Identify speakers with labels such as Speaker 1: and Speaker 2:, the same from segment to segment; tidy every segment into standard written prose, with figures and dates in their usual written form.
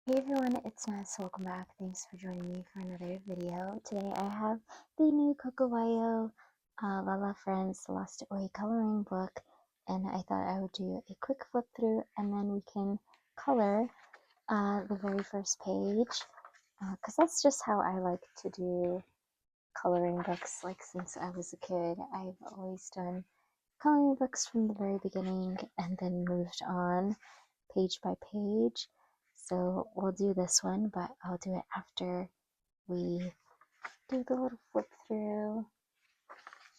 Speaker 1: Hey everyone, it's Ness. Welcome back. Thanks for joining me for another video. Today I have the new Coco Lala Friends Lost Away coloring book, and I thought I would do a quick flip through and then we can color the very first page, because that's just how I like to do coloring books. Like since I was a kid, I've always done coloring books from the very beginning and then moved on page by page. So we'll do this one, but I'll do it after we do the little flip through,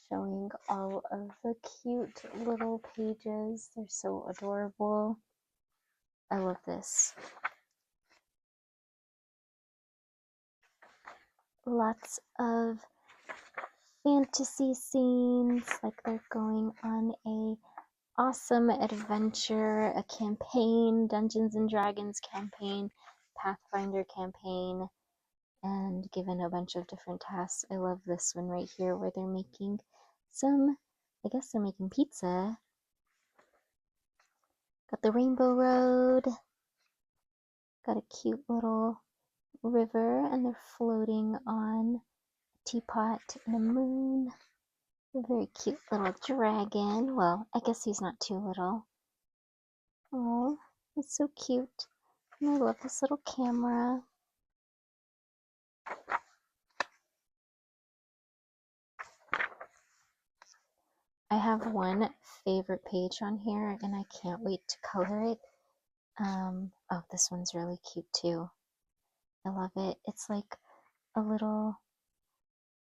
Speaker 1: showing all of the cute little pages. They're so adorable. I love this. Lots of fantasy scenes, like they're going on a awesome adventure, a campaign, Dungeons and Dragons campaign, Pathfinder campaign, and given a bunch of different tasks. I love this one right here where they're making I guess they're making pizza. Got the Rainbow Road, got a cute little river, and they're floating on a teapot and a moon. A very cute little dragon. Well, I guess he's not too little. Oh, it's so cute. And I love this little camera. I have one favorite page on here and I can't wait to color it. Oh, this one's really cute too. I love it. It's like a little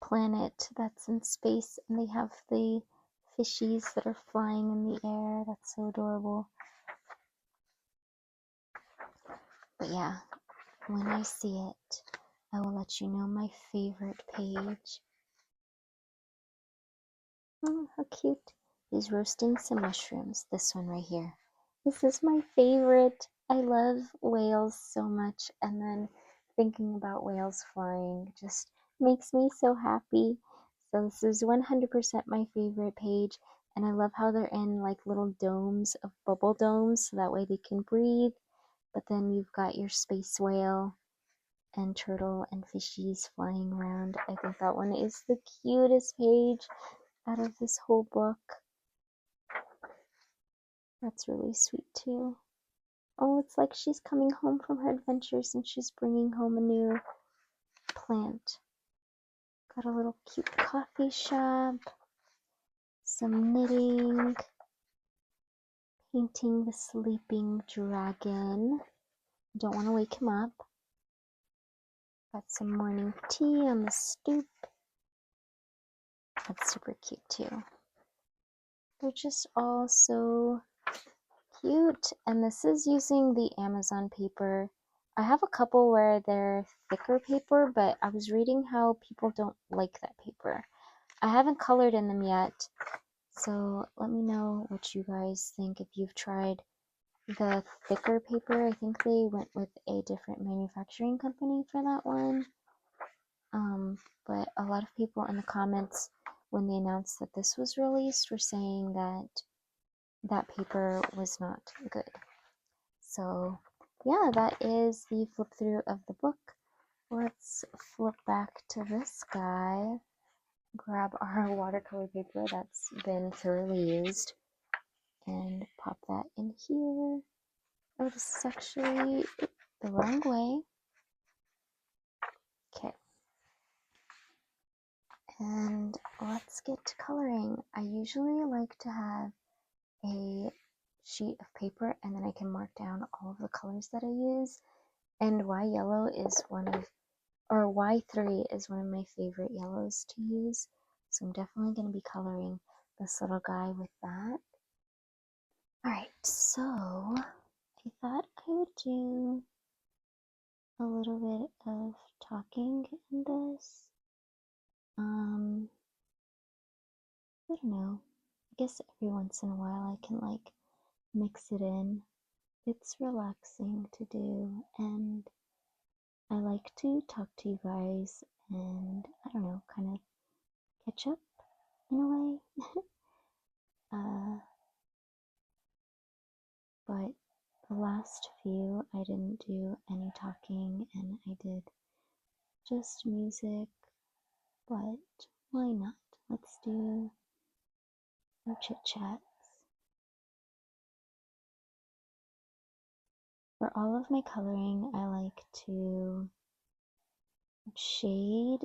Speaker 1: planet that's in space and they have the fishies that are flying in the air. That's so adorable. But yeah, when I see it, I will let you know my favorite page. Oh, how cute. He's roasting some mushrooms. This one right here. This is my favorite. I love whales so much, and then thinking about whales flying just makes me so happy. So this is 100% my favorite page, and I love how they're in like little domes of bubble domes, so that way they can breathe. But then you've got your space whale and turtle and fishies flying around. I think that one is the cutest page out of this whole book. That's really sweet too. Oh, it's like she's coming home from her adventures and she's bringing home a new plant. Got a little cute coffee shop, some knitting, painting the sleeping dragon. Don't want to wake him up. Got some morning tea on the stoop. That's super cute too. They're just all so cute. And this is using the Amazon paper. I have a couple where they're thicker paper, but I was reading how people don't like that paper. I haven't colored in them yet, so let me know what you guys think if you've tried the thicker paper. I think they went with a different manufacturing company for that one. But a lot of people in the comments when they announced that this was released were saying that that paper was not good. So yeah, that is the flip through of the book. Let's flip back to this guy, grab our watercolor paper that's been thoroughly used, and pop that in here. Oh, this is actually the wrong way. Okay. And let's get to coloring. I usually like to have a sheet of paper and then I can mark down all of the colors that I use. And yellow is Y3 is one of my favorite yellows to use. So I'm definitely going to be coloring this little guy with that. Alright, so I thought I would do a little bit of talking in this. I don't know. I guess every once in a while I can like mix it in. It's relaxing to do, and I like to talk to you guys and I don't know, kind of catch up in a way. But the last few I didn't do any talking and I did just music, but why not? Let's do some chit chats. For all of my coloring, I like to shade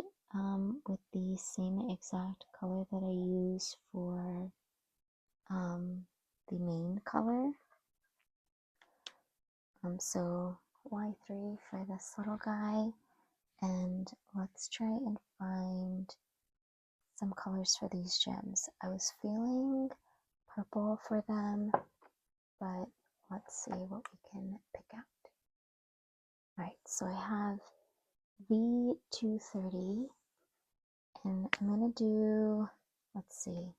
Speaker 1: with the same exact color that I use for the main color. So Y3 for this little guy, and let's try and find some colors for these gems. I was feeling purple for them, but let's see what we can pick out. Alright, so I have V230, and I'm gonna do, let's see,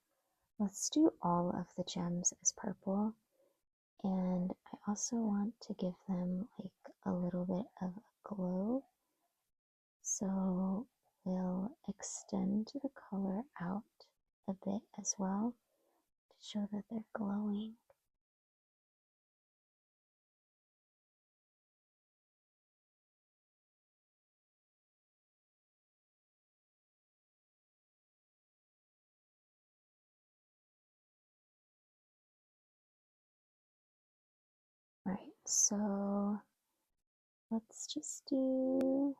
Speaker 1: let's do all of the gems as purple, and I also want to give them like a little bit of a glow, so we'll extend the color out a bit as well to show that they're glowing. Alright, so let's just do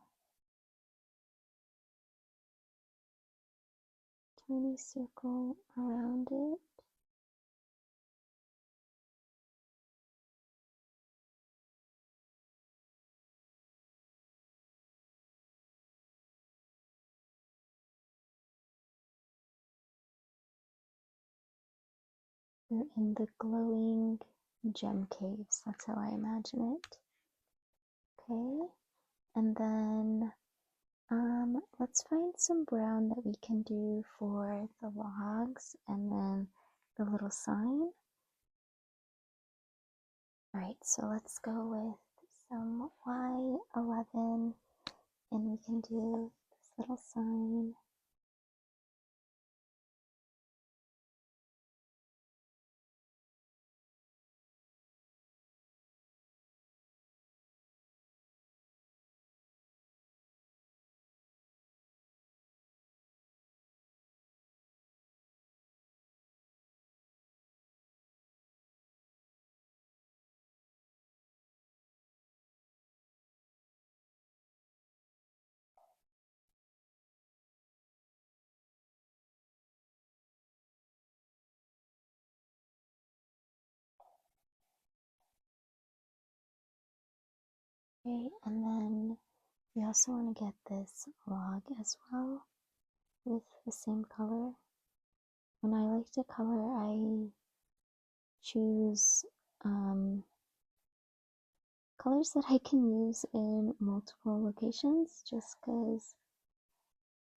Speaker 1: a tiny circle around it. We're in the glowing gem caves, that's how I imagine it. Okay, and then let's find some brown that we can do for the logs and then the little sign. Alright, so let's go with some Y11 and we can do this little sign. Okay, and then we also want to get this log as well with the same color. When I like to color, I choose colors that I can use in multiple locations just because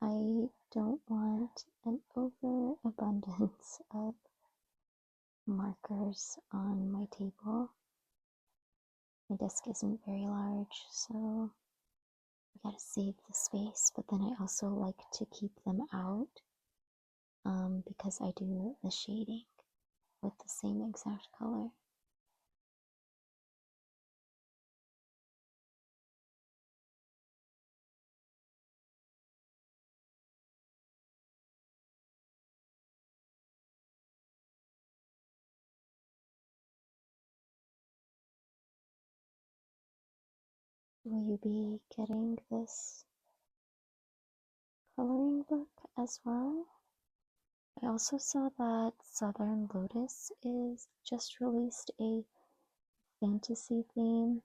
Speaker 1: I don't want an overabundance of markers on my table. My desk isn't very large, so I gotta save the space, but then I also like to keep them out because I do the shading with the same exact color. Will you be getting this coloring book as well? I also saw that Southern Lotus is just released a fantasy theme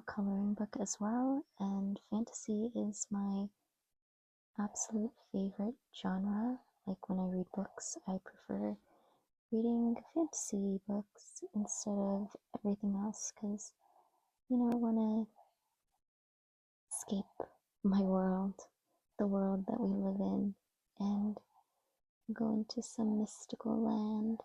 Speaker 1: coloring book as well, and fantasy is my absolute favorite genre. Like when I read books, I prefer reading fantasy books instead of everything else because, you know, I want to escape my world, the world that we live in, and go into some mystical land.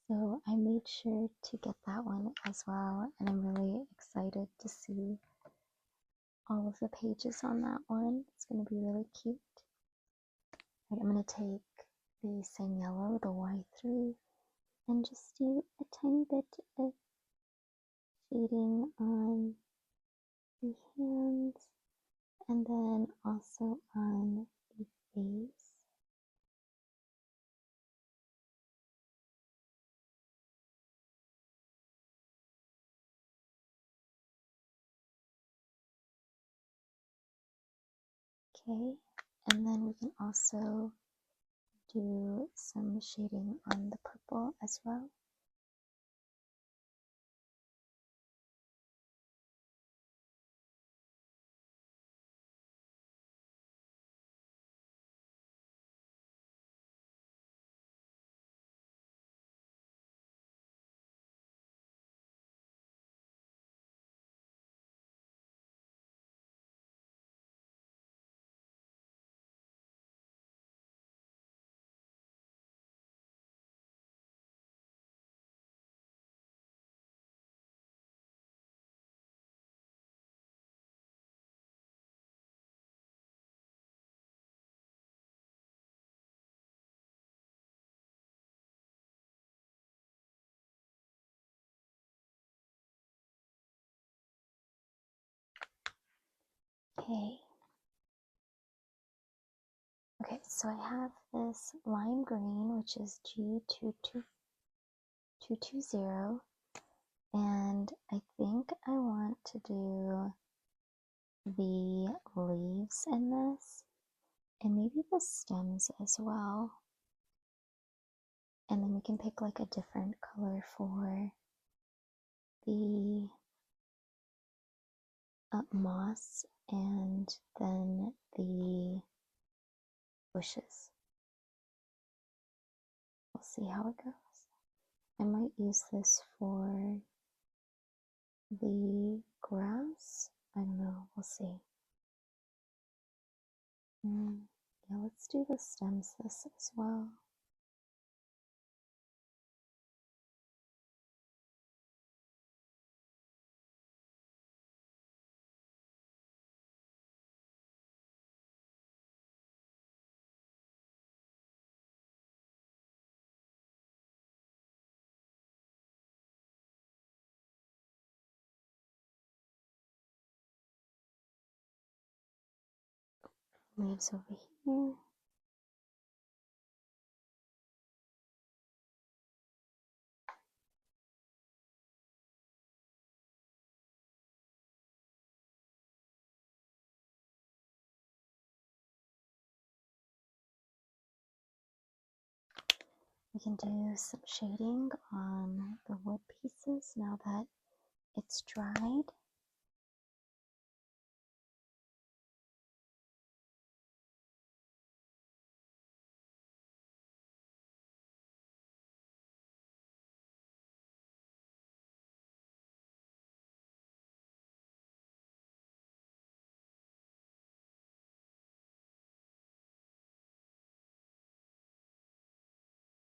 Speaker 1: So I made sure to get that one as well, and I'm really excited to see all of the pages on that one. It's going to be really cute. Right, I'm going to take the same yellow, the Y3, and just do a tiny bit of shading on the hands and then also on the face. Okay, and then we can also do some shading on the purple as well. Okay. Okay, so I have this lime green, which is G220, and I think I want to do the leaves in this, and maybe the stems as well. And then we can pick like a different color for the moss and then the bushes. We'll see how it goes. I might use this for the grass. I don't know, we'll see. Yeah, let's do the stems this as well. Leaves over here. We can do some shading on the wood pieces now that it's dried.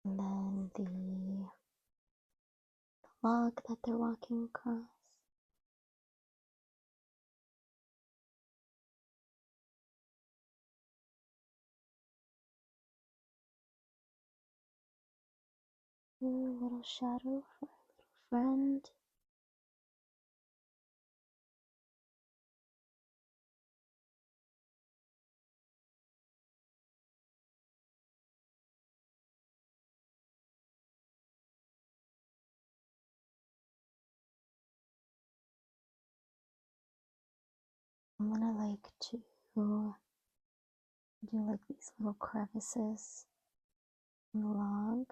Speaker 1: And then the log that they're walking across. A little shadow for our little friend. I'm gonna like to do like these little crevices in the log.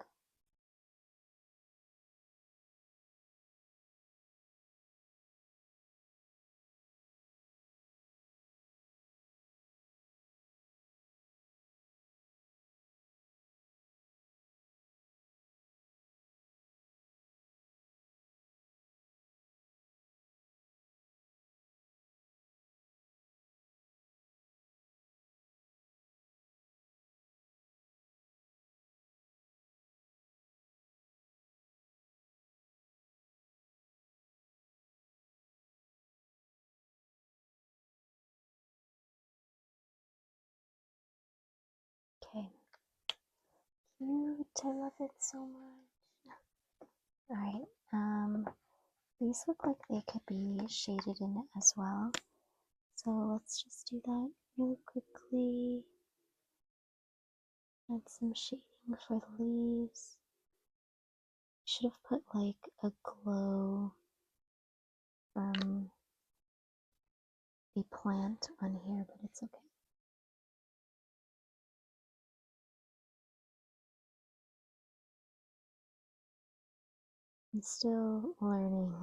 Speaker 1: Okay. Cute. I love it so much. Alright, These look like they could be shaded in it as well. So let's just do that really quickly. Add some shading for the leaves. Should have put like a glow from a plant on here, but it's okay. I'm still learning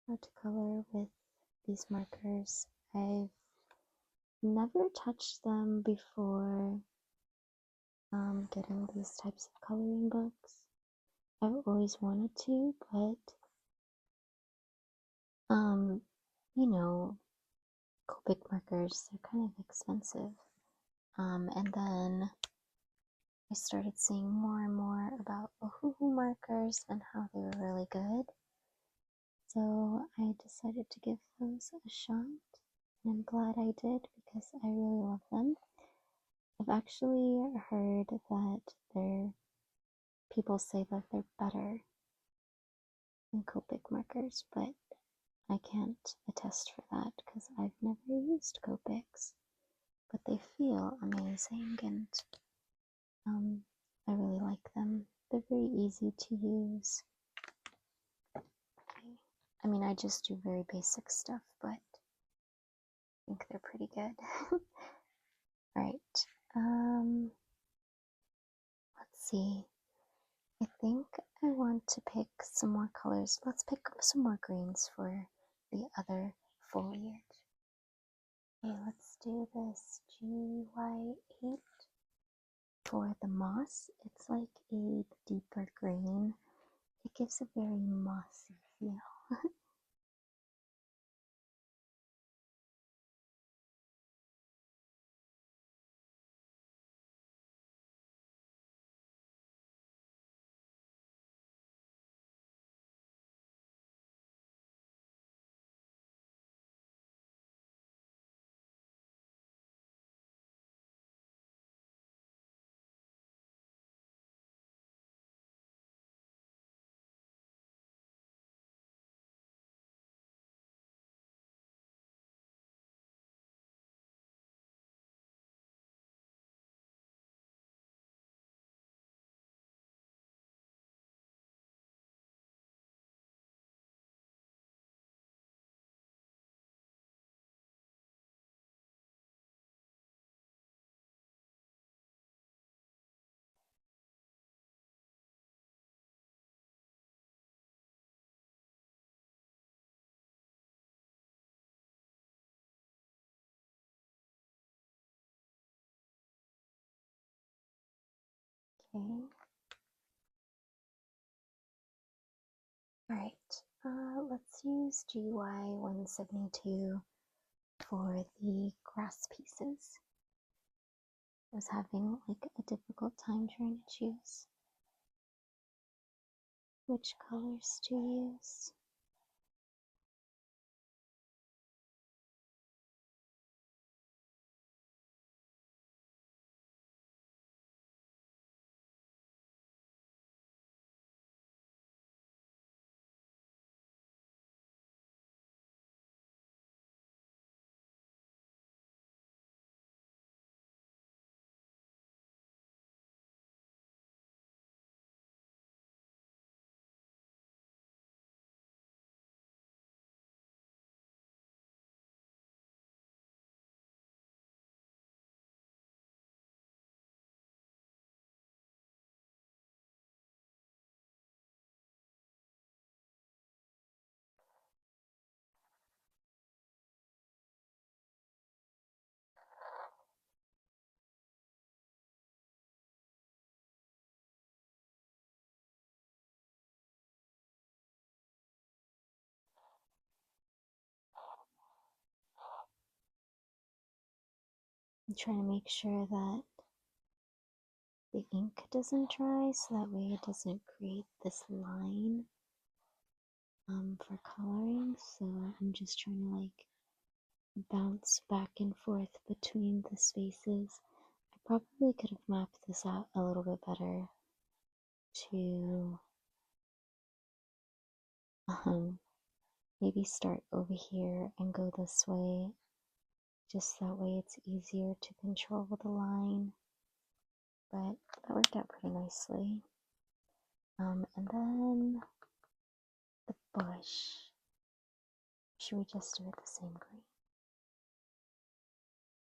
Speaker 1: how to color with these markers. I've never touched them before getting these types of coloring books. I've always wanted to, but you know, Copic markers, they're kind of expensive. And then I started seeing more and more about Ohuhu markers and how they were really good. So I decided to give those a shot. And I'm glad I did because I really love them. I've actually heard that people say that they're better than Copic markers, but I can't attest for that because I've never used Copics. But they feel amazing and I really like them. They're very easy to use. Okay. I mean, I just do very basic stuff, but I think they're pretty good. Alright, let's see. I think I want to pick some more colors. Let's pick up some more greens for the other foliage. Okay, let's do this GY8 for the moss. It's like a deeper green. It gives a very mossy feel. Okay. Alright, let's use GY172 for the grass pieces. I was having like a difficult time trying to choose which colors to use. I'm trying to make sure that the ink doesn't dry so that way it doesn't create this line for coloring. So I'm just trying to like bounce back and forth between the spaces. I probably could have mapped this out a little bit better to maybe start over here and go this way. Just that way it's easier to control the line. But that worked out pretty nicely. And then the bush. Should we just do it the same green?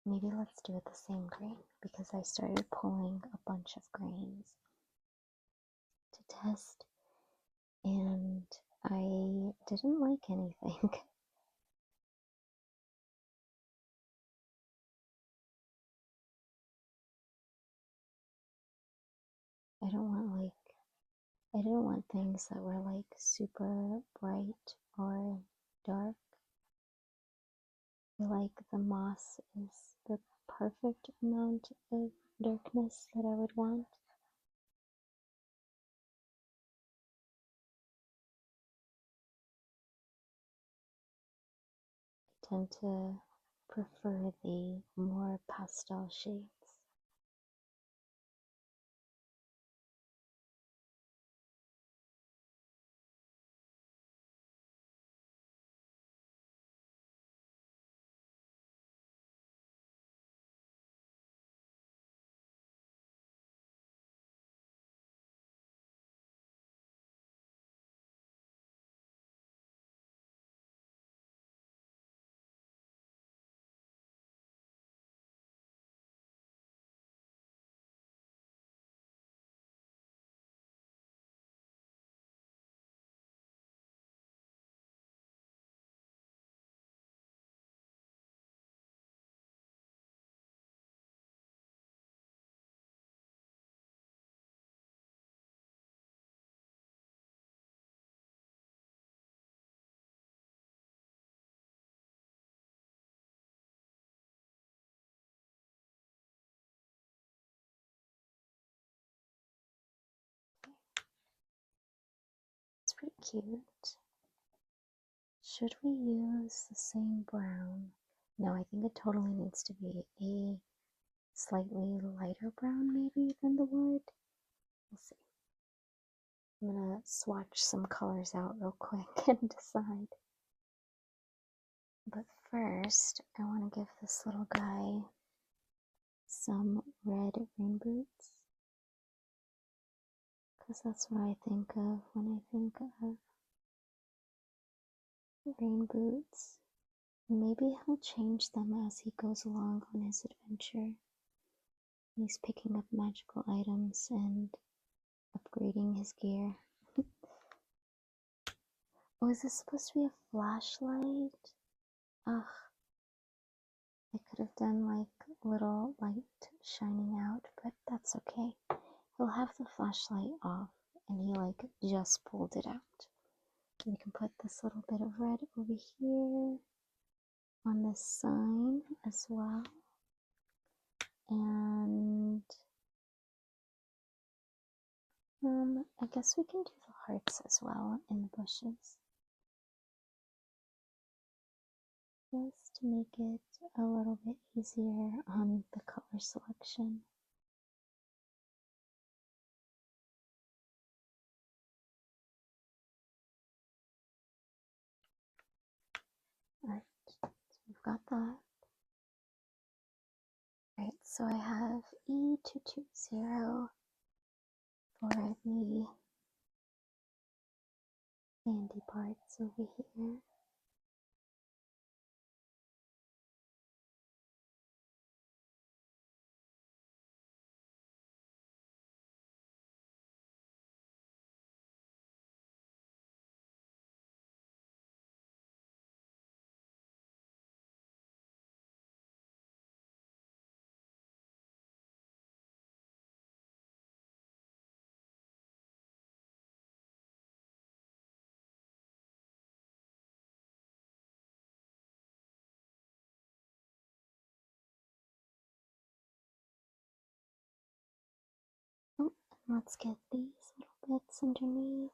Speaker 1: Maybe let's do it the same green because I started pulling a bunch of greens to test and I didn't like anything. I didn't want things that were like super bright or dark. I feel like the moss is the perfect amount of darkness that I would want. I tend to prefer the more pastel shades. It's pretty cute. Should we use the same brown? No, I think it totally needs to be a slightly lighter brown maybe than the wood. We'll see. I'm gonna swatch some colors out real quick and decide. But first, I want to give this little guy some red rain boots. Because that's what I think of when I think of rain boots. Maybe he'll change them as he goes along on his adventure. He's picking up magical items and upgrading his gear. Oh, is this supposed to be a flashlight? Ugh. I could have done like a little light shining out, but that's okay. He'll have the flashlight off and he like just pulled it out. We can put this little bit of red over here on this sign as well. And I guess we can do the hearts as well in the bushes. Just to make it a little bit easier on the color selection. Alright, so we've got that. Alright, so I have E220 for the sandy parts over here. Oh, and let's get these little bits underneath.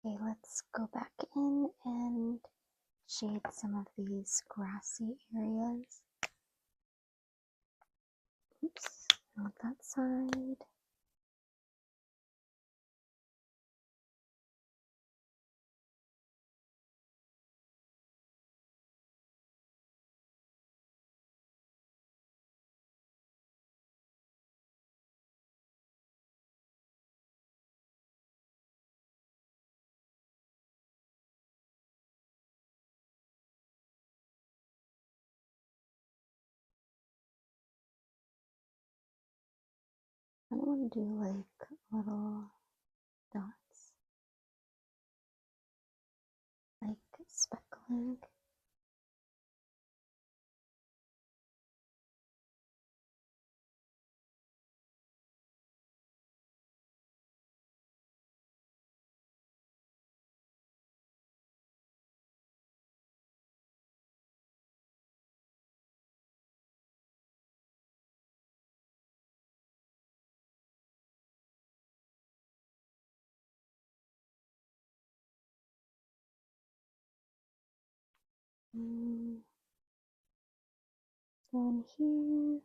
Speaker 1: Okay, let's go back in and shade some of these grassy areas. Oops, not that side. I want to do like little dots, like speckling. Go in here.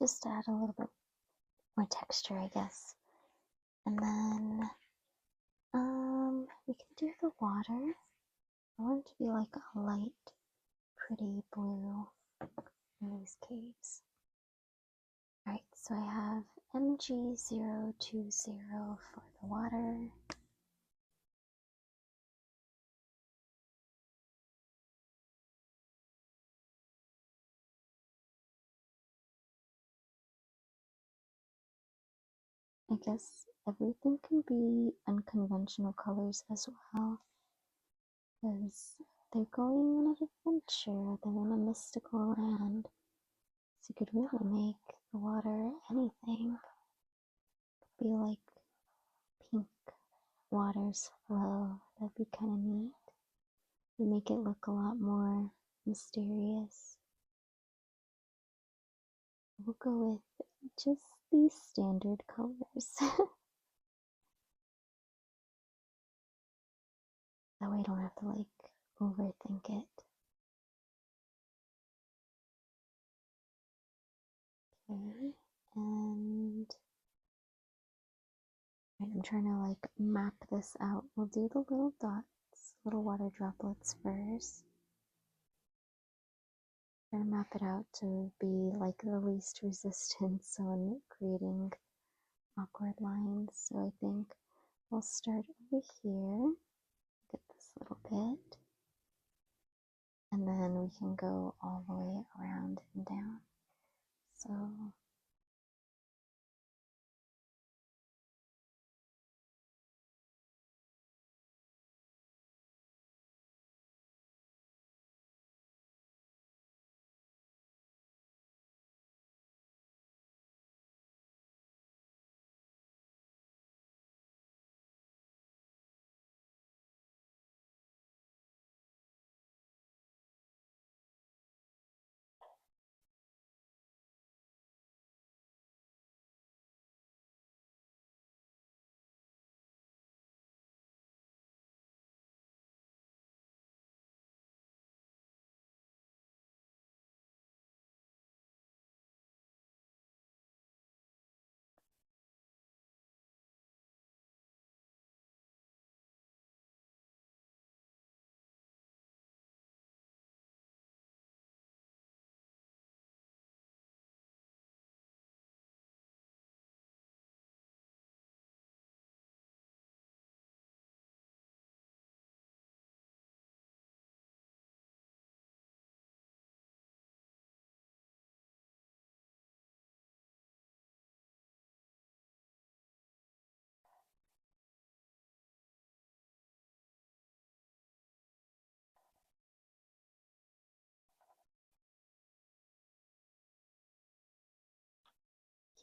Speaker 1: Just to add a little bit more texture, I guess. And then we can do the water. I want it to be like a light, pretty blue in these caves. Alright, so I have MG020 for the water. I guess everything can be unconventional colors as well, because they're going on an adventure, they're in a mystical land, so you could really make the water anything. It could be like pink waters flow, that'd be kind of neat. It would make it look a lot more mysterious. We'll go with just these standard colors. That way I don't have to like overthink it. Okay, and I'm trying to like map this out. We'll do the little dots little water droplets first. Try to map it out to be like the least resistance on creating awkward lines. So I think we'll start over here, get this little bit, and then we can go all the way around and down. So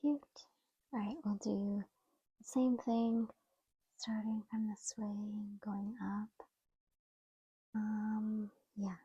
Speaker 1: cute. Alright, we'll do the same thing, starting from this way and going up. Yeah.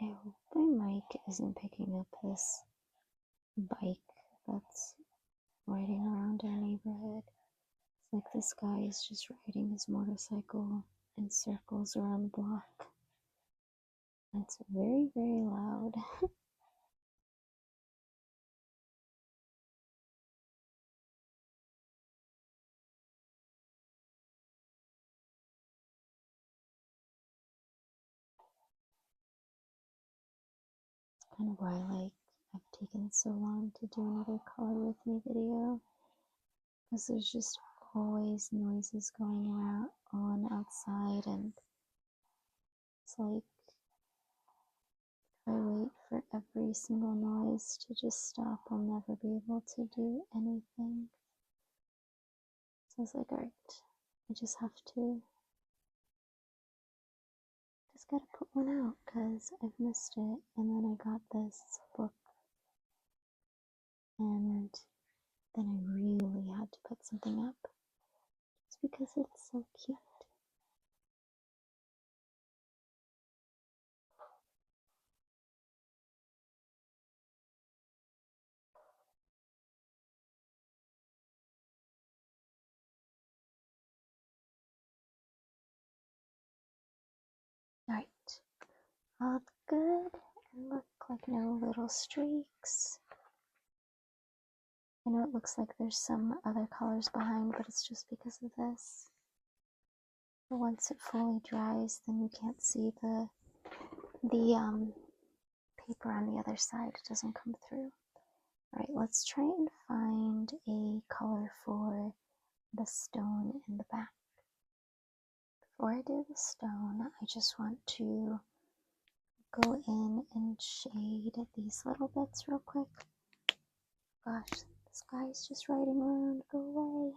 Speaker 1: I hope my mic isn't picking up this bike that's riding around our neighborhood. It's like this guy is just riding his motorcycle in circles around the block. And it's very, very loud. Kind of why I've taken so long to do another color with me video, because there's just always noises going around on outside, and it's like if I wait for every single noise to just stop, I'll never be able to do anything. So I was like, alright, I just gotta put one out because I've missed it. And then I got this book, and then I really had to put something up just because it's so cute. Alright, all good, and look like no little streaks. I know it looks like there's some other colors behind, but it's just because of this. But once it fully dries, then you can't see the paper on the other side. It doesn't come through. Alright, let's try and find a color for the stone in the back. Before I do the stone, I just want to go in and shade these little bits real quick. Gosh, this guy's just riding around. Go away.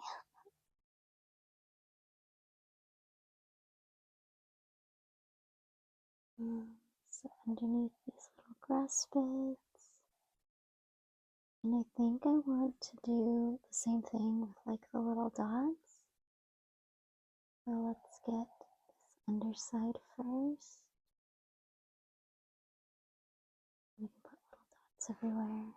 Speaker 1: So underneath these little grass bits, And I think I want to do the same thing with like the little dots. So let's get this underside first. We can put little dots everywhere.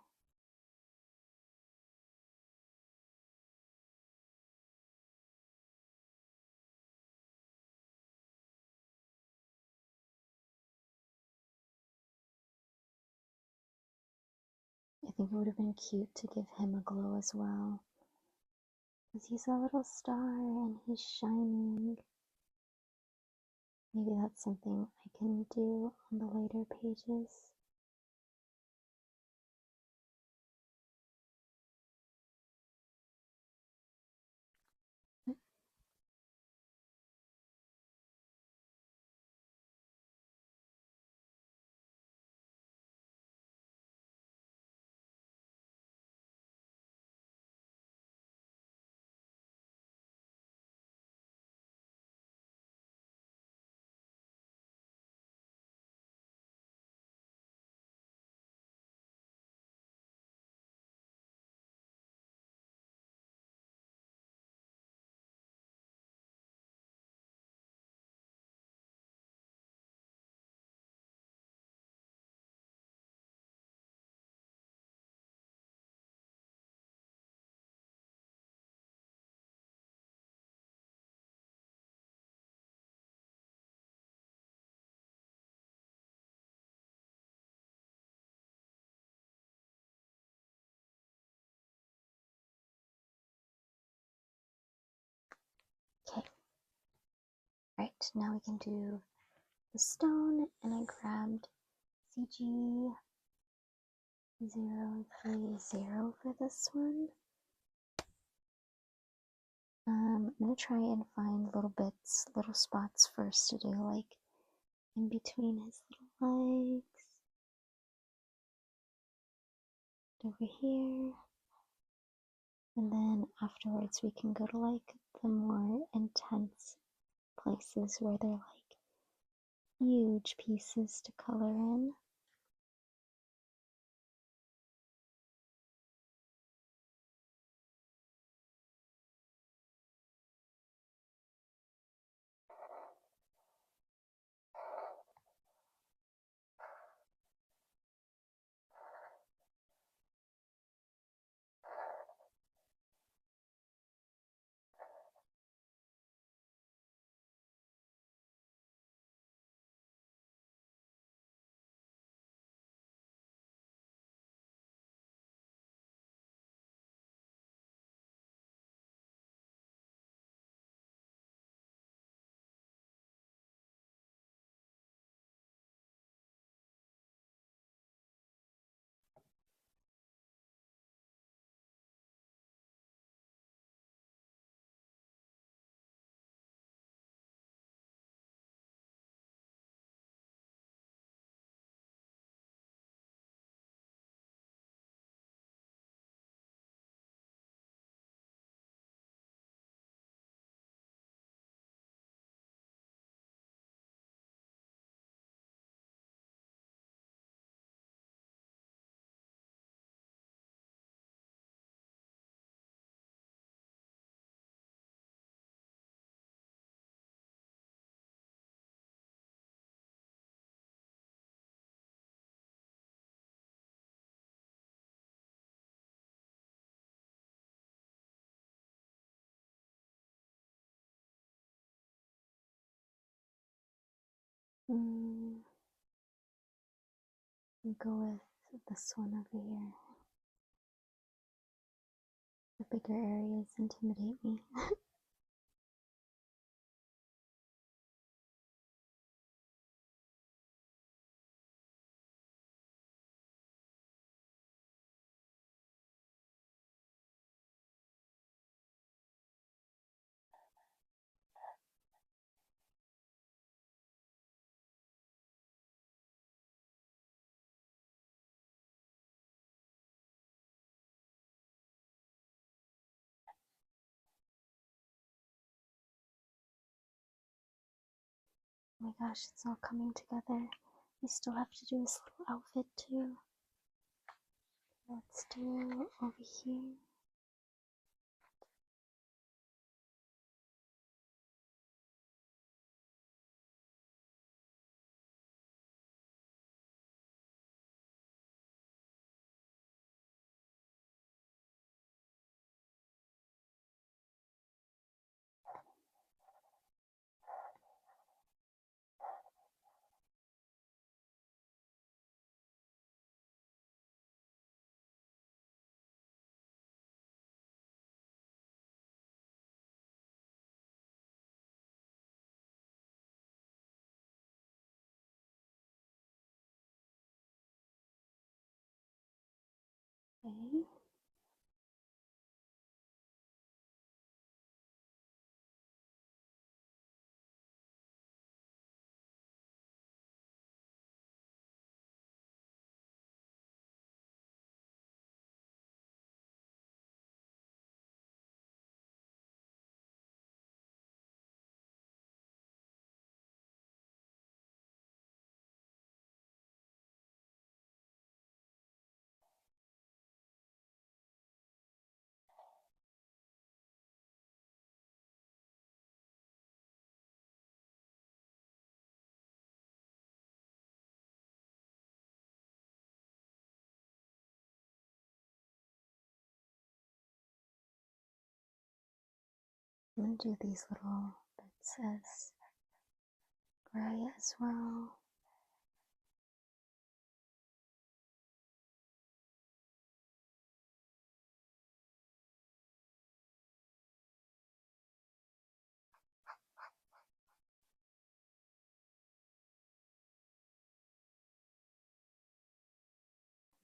Speaker 1: I think it would have been cute to give him a glow as well. Because he's a little star and he's shining. Maybe that's something I can do on the later pages. Okay. Right, now we can do the stone, and I grabbed CG030 for this one. I'm gonna try and find little bits, little spots first to do, like in between his little legs. Over here. And then afterwards we can go to like the more intense places where they're like huge pieces to color in. We'll go with this one over here. The bigger areas intimidate me. Oh my gosh, it's all coming together. We still have to do his little outfit too. Let's do over here. Okay. I'm gonna do these little bits as gray as well.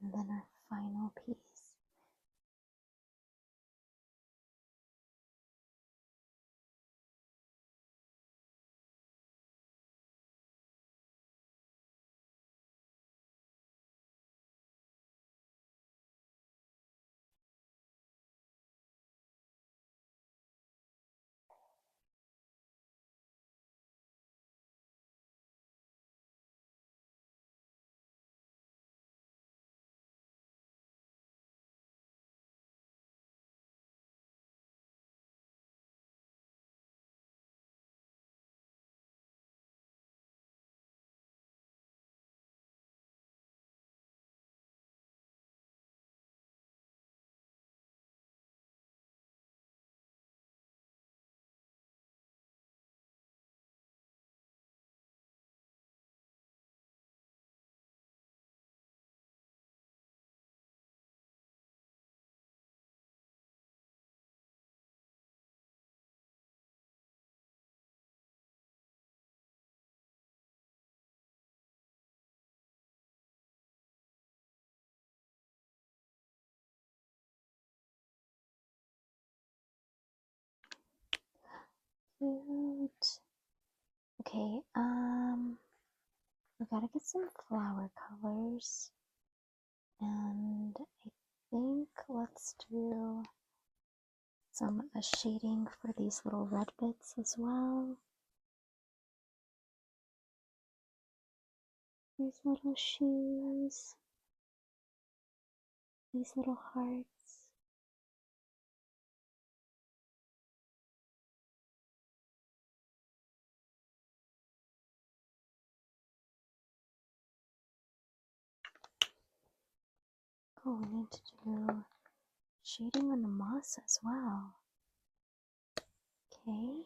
Speaker 1: And then our final piece. Cute. Okay, we gotta get some flower colors. And I think let's do some shading for these little red bits as well. These little shoes. These little hearts. Oh, we need to do shading on the moss as well. Okay.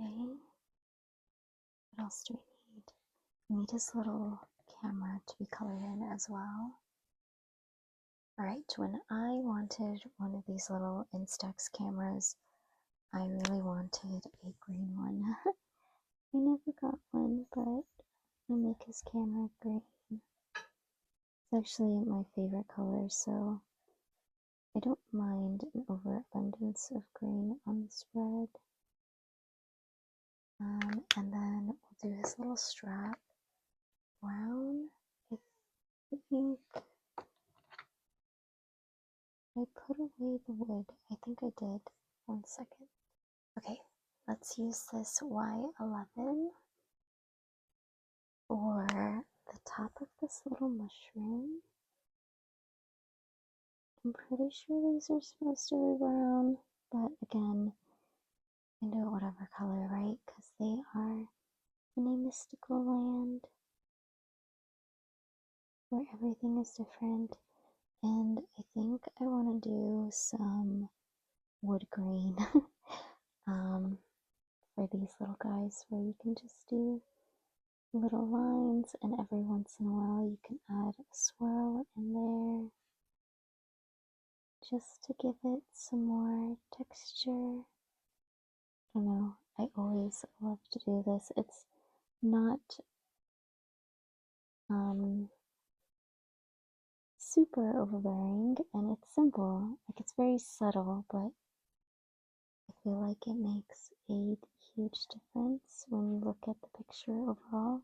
Speaker 1: Okay. What else do we need? need his little camera to be colored in as well. Alright, when I wanted one of these little Instax cameras, I really wanted a green one. I never got one, but I make his camera green. It's actually my favorite color, so I don't mind an overabundance of green on the spread. And then we'll do his little strap. Brown, I think I put away the wood. I think I did. 1 second. Okay, let's use this Y11 for the top of this little mushroom. I'm pretty sure these are supposed to be brown, but again, you can do it whatever color, right? Because they are in a mystical land where everything is different. And I think I want to do some wood grain for these little guys, where you can just do little lines, and every once in a while you can add a swirl in there just to give it some more texture. I don't know, I always love to do this. It's not super overbearing, and it's simple. Like, it's very subtle, but I feel like it makes a huge difference when you look at the picture overall.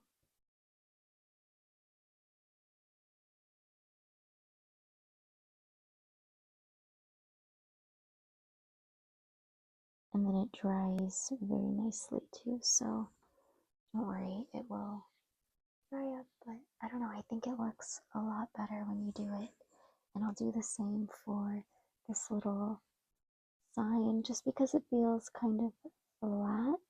Speaker 1: And then it dries very nicely too, so don't worry, it will dry up. But I don't know, I think it looks a lot better when you do it. And I'll do the same for this little sign, just because it feels kind of flat.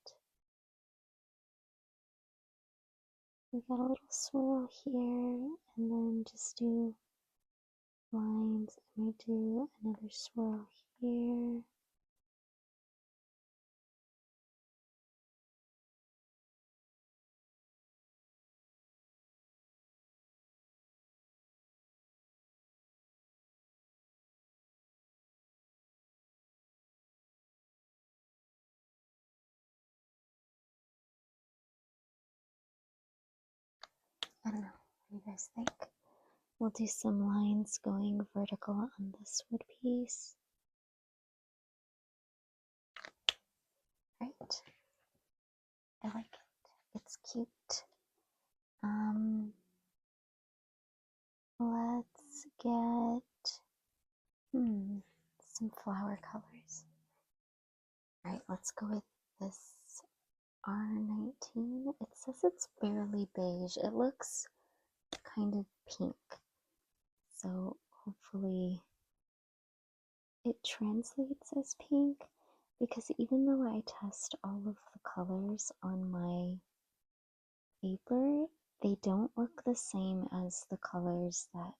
Speaker 1: We got a little swirl here, and then just do lines. I might do another swirl here. I don't know, what do you guys think? We'll do some lines going vertical on this wood piece. Right. I like it. It's cute. Let's get some flower colors. Alright, let's go with this R19. It says it's barely beige. It looks kind of pink. So hopefully it translates as pink, because even though I test all of the colors on my paper, they don't look the same as the colors that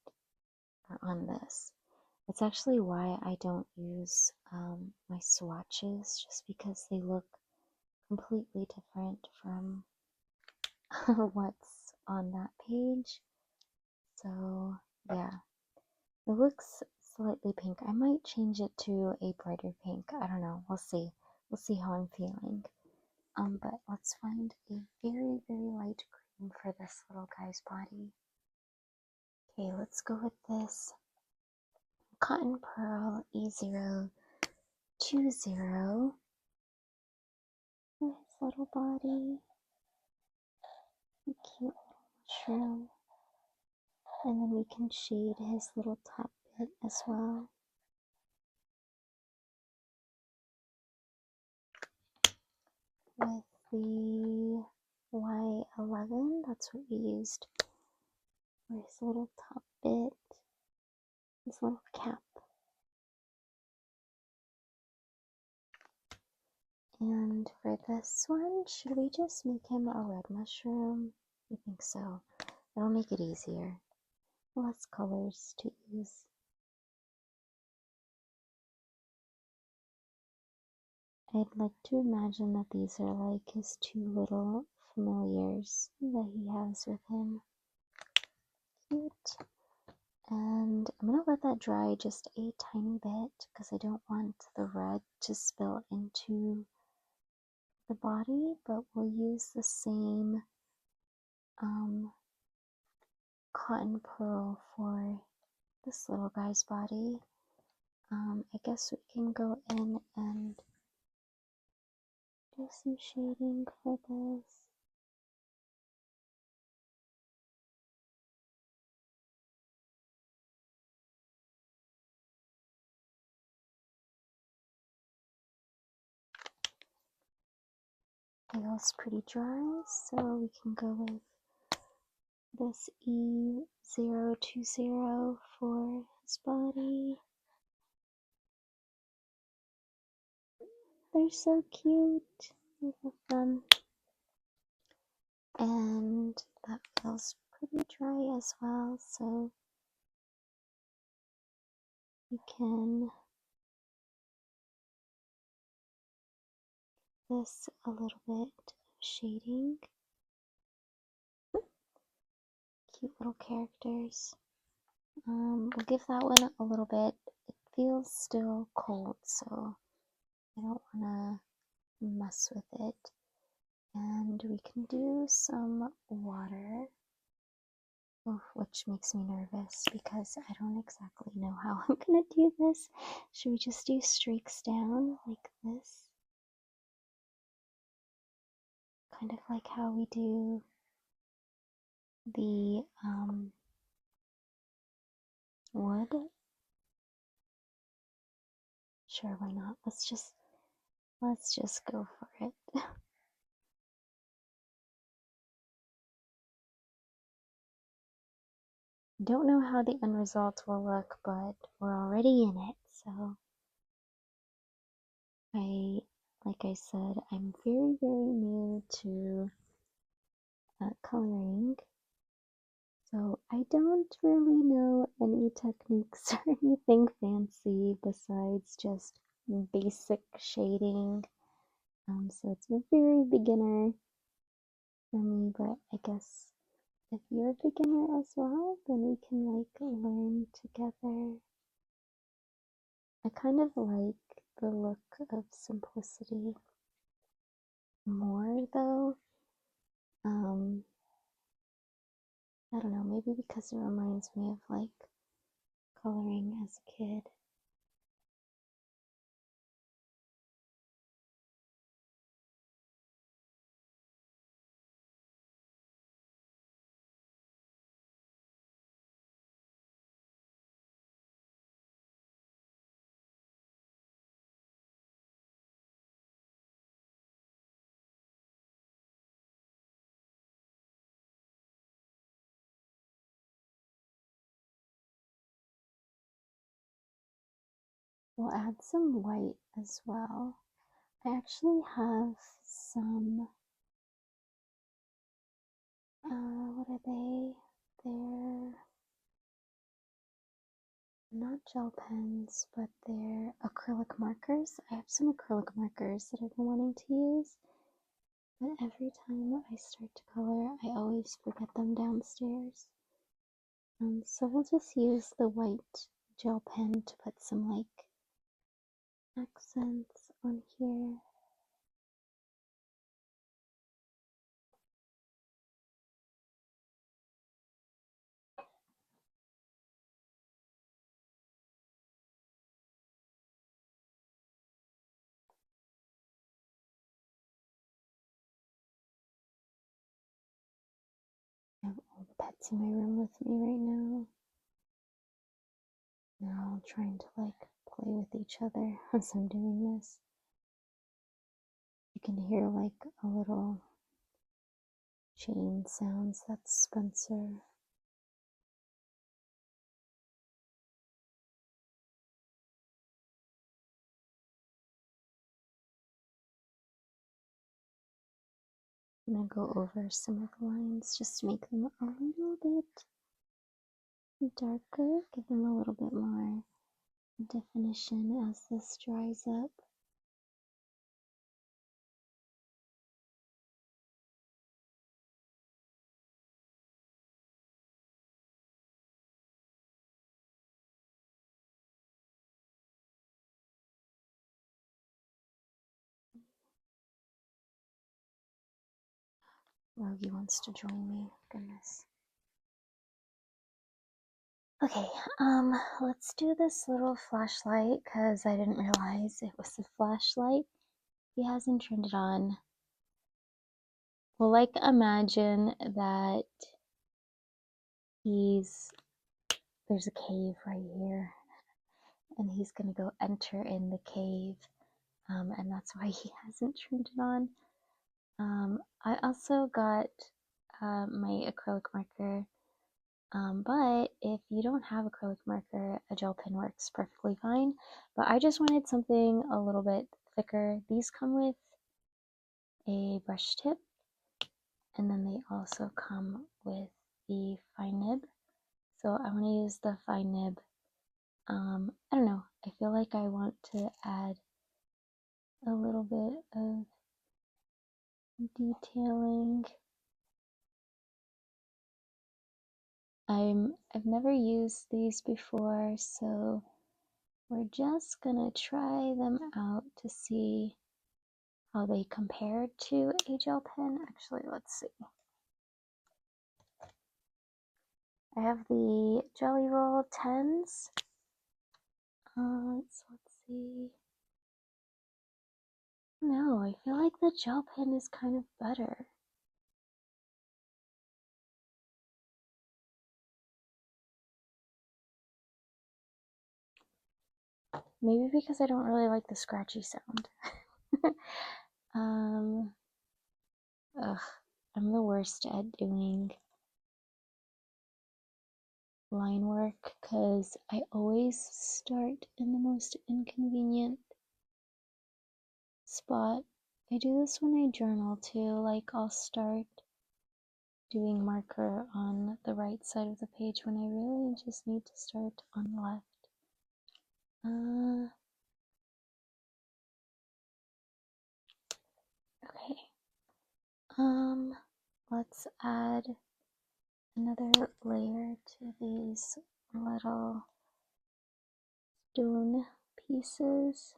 Speaker 1: are on this. It's actually why I don't use my swatches, just because they look completely different from what's on that page. So yeah, it looks slightly pink. I might change it to a brighter pink. I don't know. We'll see. We'll see how I'm feeling. But let's find a very, very light green for this little guy's body. Okay, let's go with this Cotton Pearl E020 for his little body. A cute little mushroom. And then we can shade his little top bit as well. With the Y11, that's what we used for his little top bit, his little cap. And for this one, should we just make him a red mushroom? I think so. That'll make it easier. Less colors to use. I'd like to imagine that these are like his two little familiars that he has with him. Cute. And I'm gonna let that dry just a tiny bit because I don't want the red to spill into the body, but we'll use the same cotton pearl for this little guy's body. I guess we can go in and do some shading for this. Feels pretty dry, so we can go with this E020 for his body. They're so cute. I love them. And that feels pretty dry as well, so we can give this a little bit of shading. Cute little characters. We'll give that one a little bit. It feels still cold, so I don't want to mess with it. And we can do some water, which makes me nervous because I don't exactly know how I'm gonna do this. Should we just do streaks down like this? Kind of like how we do the wood. Sure, why not? Let's just go for it. Don't know how the end result will look, but we're already in it, so like I said, I'm very, very new to coloring, so I don't really know any techniques or anything fancy besides just basic shading. So it's a very beginner for me, but I guess if you're a beginner as well, then we can like learn together. I kind of like the look of simplicity more though. I don't know, maybe because it reminds me of like coloring as a kid. We'll add some white as well. I actually have some, what are they? They're not gel pens, but they're acrylic markers. I have some acrylic markers that I've been wanting to use, but every time I start to color, I always forget them downstairs. So we'll just use the white gel pen to put some like accents on here. I have all the pets in my room with me right now. They're all trying to like play with each other as I'm doing this. You can hear like a little chain sounds. That's Spencer. I'm gonna go over some of the lines just to make them a little bit darker, give them a little bit more definition as this dries up. Logie wants to join me. Goodness. Okay, let's do this little flashlight because I didn't realize it was a flashlight. He hasn't turned it on. Well, like, imagine that there's a cave right here, and he's gonna go enter in the cave, and that's why he hasn't turned it on. I also got my acrylic marker, but if you don't have acrylic marker, a gel pen works perfectly fine. But I just wanted something a little bit thicker. These come with a brush tip, and then they also come with the fine nib. So I want to use the fine nib. I don't know, I feel like I want to add a little bit of detailing. I've never used these before, so we're just gonna try them out to see how they compare to a gel pen. Actually, let's see. I have the Jelly Roll 10s. So let's see. No, I feel like the gel pen is kind of better. Maybe because I don't really like the scratchy sound. Ugh, I'm the worst at doing line work because I always start in the most inconvenient spot. I do this when I journal too, like I'll start doing marker on the right side of the page when I really just need to start on the left. Okay. Let's add another layer to these little stone pieces.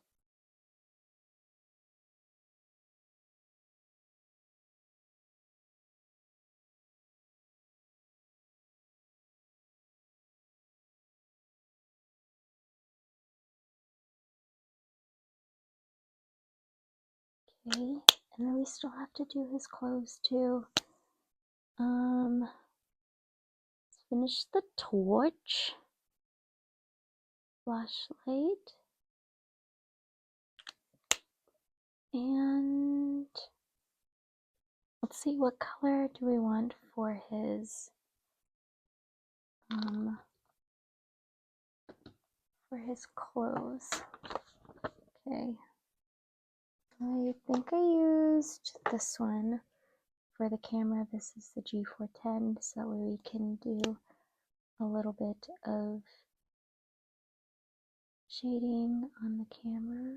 Speaker 1: Okay, and then we still have to do his clothes too. Let's finish the torch. Flashlight. And let's see, what color do we want for his clothes? Okay. I think I used this one for the camera. This is the G410, so that way we can do a little bit of shading on the camera.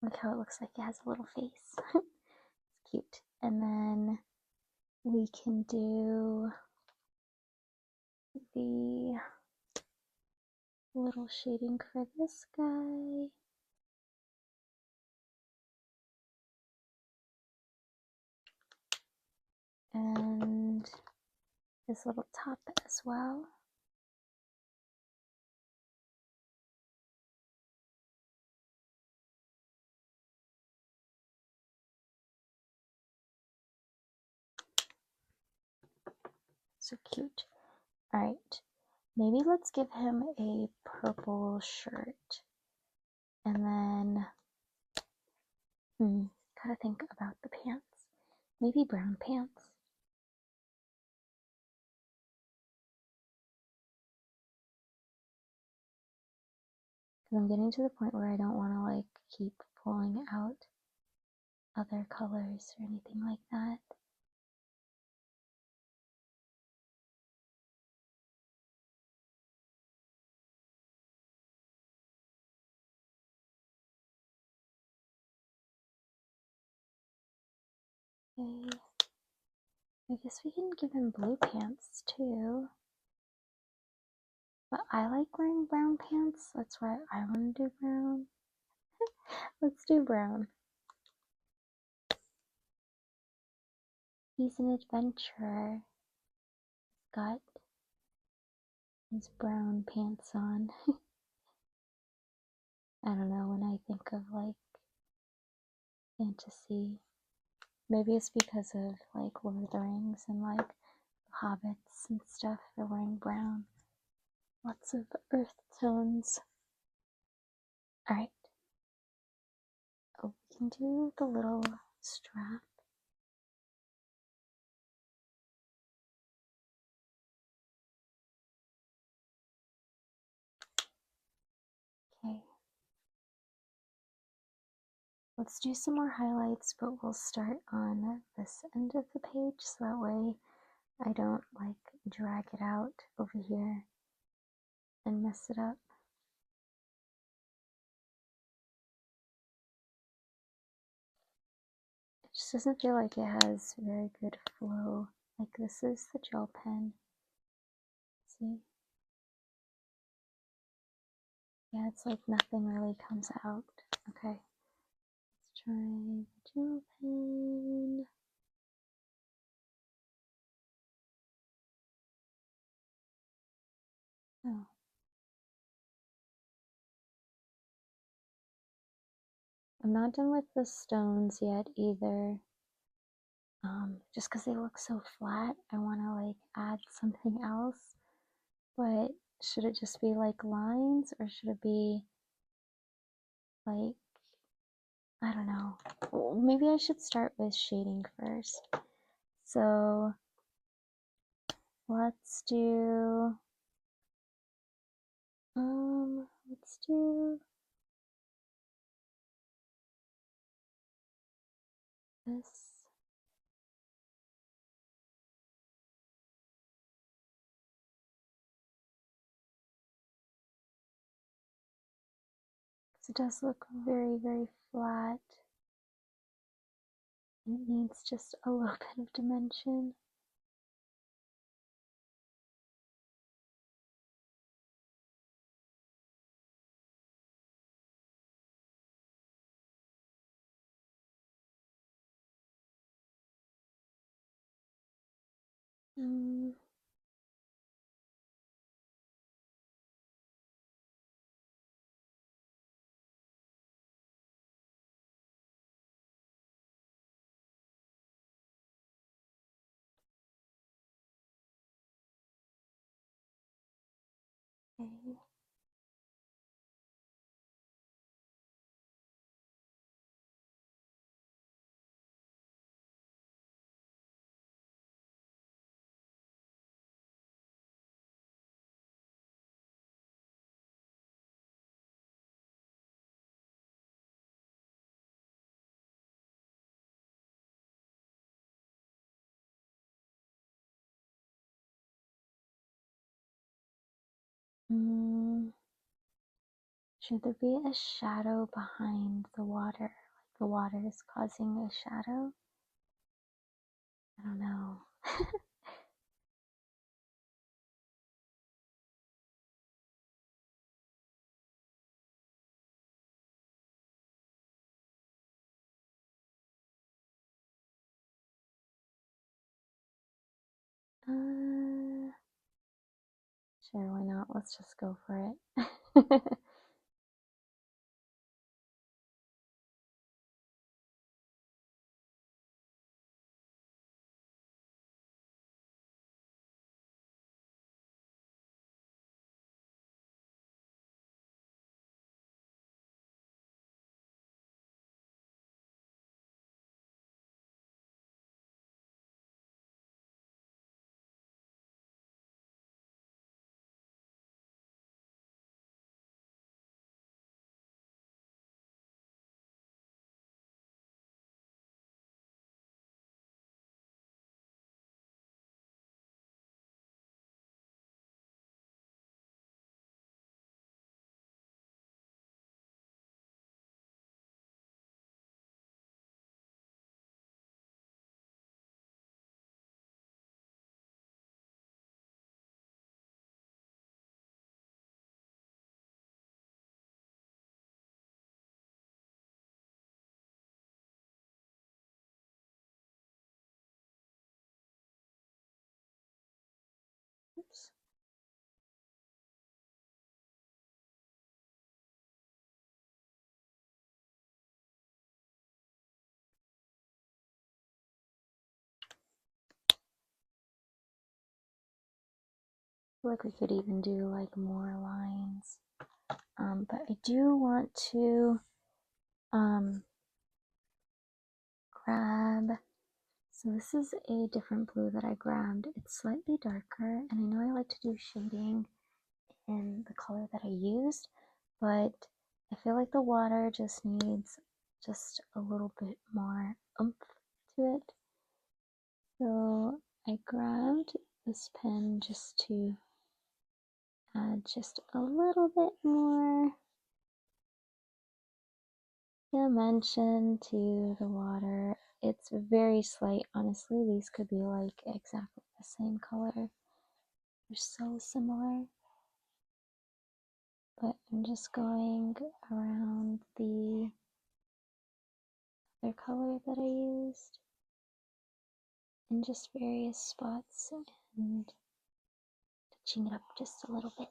Speaker 1: Look how it looks like it has a little face. It's cute. And then we can do the little shading for this guy. And his little top as well. So cute. Alright, maybe let's give him a purple shirt. And then, gotta think about the pants. Maybe brown pants. Because I'm getting to the point where I don't want to like keep pulling out other colors or anything like that. Okay. I guess we can give him blue pants too. But I like wearing brown pants. That's why I want to do brown. Let's do brown. He's an adventurer. Got his brown pants on. I don't know, when I think of like fantasy, maybe it's because of like Lord of the Rings and like hobbits and stuff. They're wearing brown. Lots of earth tones. Alright. Oh, we can do the little strap. Okay. Let's do some more highlights, but we'll start on this end of the page so that way I don't like drag it out over here and mess it up. It just doesn't feel like it has very good flow. Like this is the gel pen. See? Yeah, it's like nothing really comes out. Okay. Let's try the gel pen. Oh. I'm not done with the stones yet either. Just because they look so flat, I want to like add something else. But should it just be like lines or should it be like, I don't know. Well, maybe I should start with shading first. So let's do let's do this. It does look very, very flat. It needs just a little bit of dimension. Okay. Should there be a shadow behind the water? Like the water is causing a shadow? I don't know. Sure, why not? Let's just go for it. feel like we could even do like more lines. But I do want to grab, so this is a different blue that I grabbed. It's slightly darker, and I know I like to do shading in the color that I used, but I feel like the water just needs just a little bit more oomph to it. So I grabbed this pen just to add just a little bit more dimension to the water. It's very slight, honestly. These could be like exactly the same color. They're so similar. But I'm just going around the other color that I used in just various spots and touching it up just a little bit.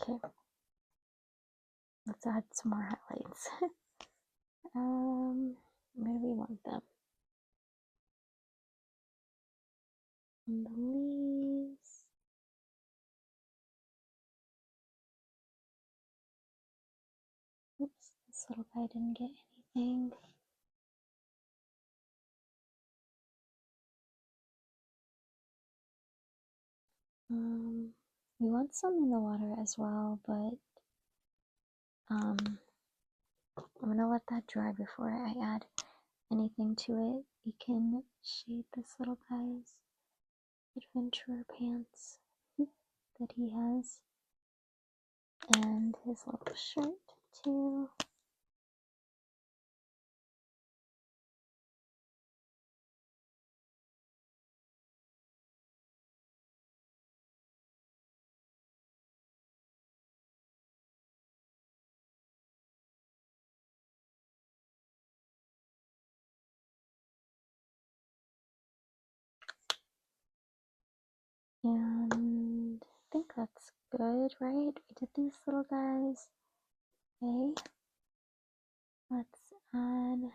Speaker 1: Okay, let's add some more highlights. Where do we want them? On the leaves. Oops, this little guy didn't get anything. We want some in the water as well, but I'm gonna let that dry before I add anything to it. You can shade this little guy's adventurer pants that he has, and his little shirt too. And I think that's good, right? We did these little guys. Okay, let's add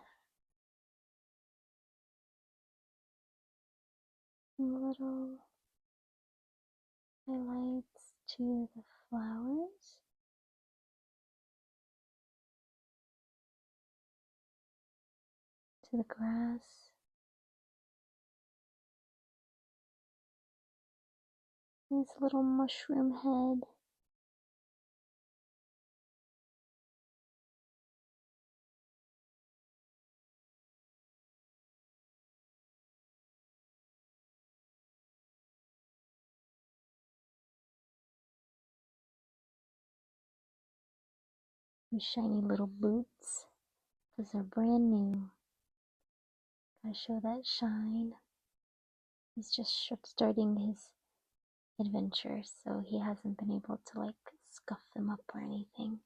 Speaker 1: little highlights to the flowers. To the grass. His little mushroom head. His shiny little boots. Because they're brand new. Gotta show that shine. He's just starting his adventure, so he hasn't been able to like scuff them up or anything.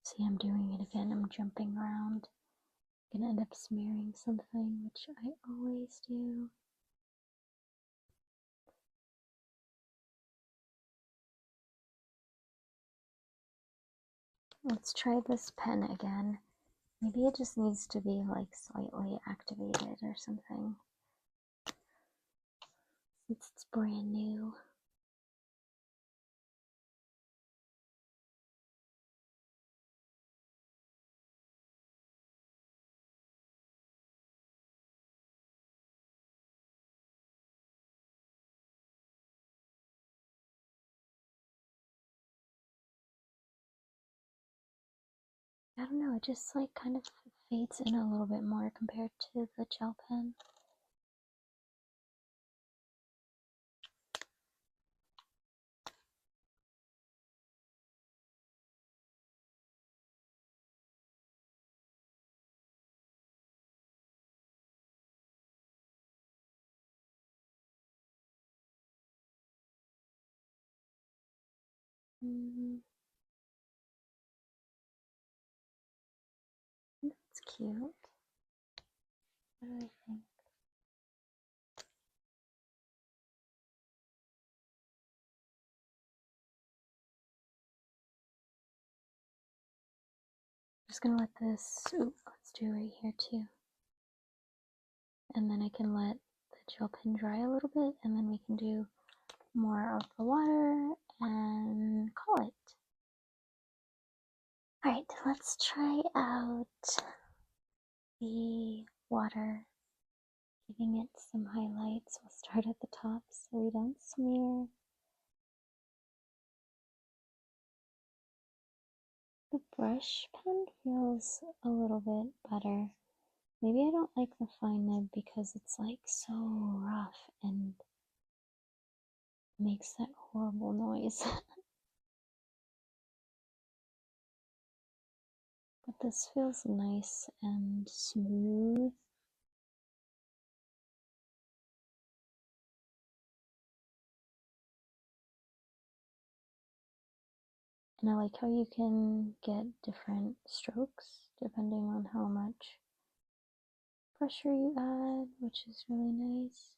Speaker 1: See, I'm doing it again. I'm jumping around. I'm gonna end up smearing something, which I always do. Let's try this pen again. Maybe it just needs to be like slightly activated or something. Since it's brand new. I don't know, it just like kind of fades in a little bit more compared to the gel pen. That's cute. What do I think? I'm just gonna let this, let's do right here too. And then I can let the gel pen dry a little bit, and then we can do more of the water and call it. Alright, let's try out the water, giving it some highlights. We'll start at the top so we don't smear. The brush pen feels a little bit better. Maybe I don't like the fine nib because it's like so rough and makes that horrible noise. But this feels nice and smooth. And I like how you can get different strokes depending on how much pressure you add, which is really nice.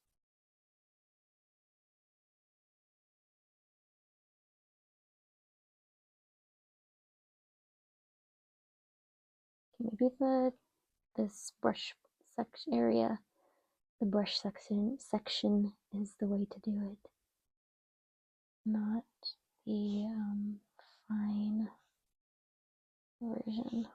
Speaker 1: Maybe this brush section area, the brush section is the way to do it, not the fine version.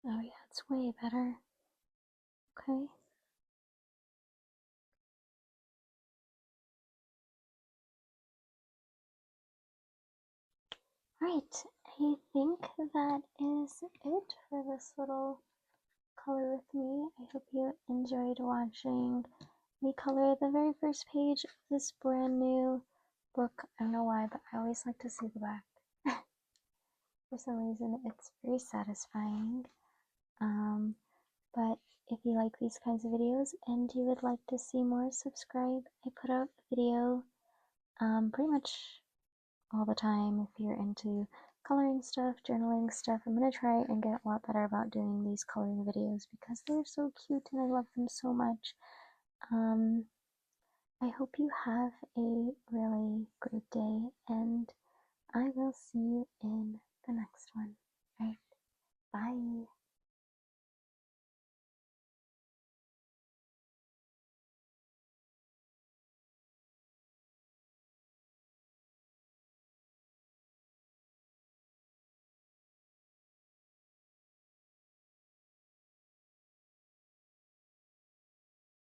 Speaker 1: Oh yeah, it's way better. Okay. Right, I think that is it for this little color with me. I hope you enjoyed watching me color the very first page of this brand new book. I don't know why, but I always like to see the back. For some reason, it's very satisfying. But if you like these kinds of videos and you would like to see more, subscribe. I put out a video pretty much all the time if you're into coloring stuff, journaling stuff. I'm going to try and get a lot better about doing these coloring videos because they're so cute and I love them so much. I hope you have a really great day and I will see you in the next one. All right, bye.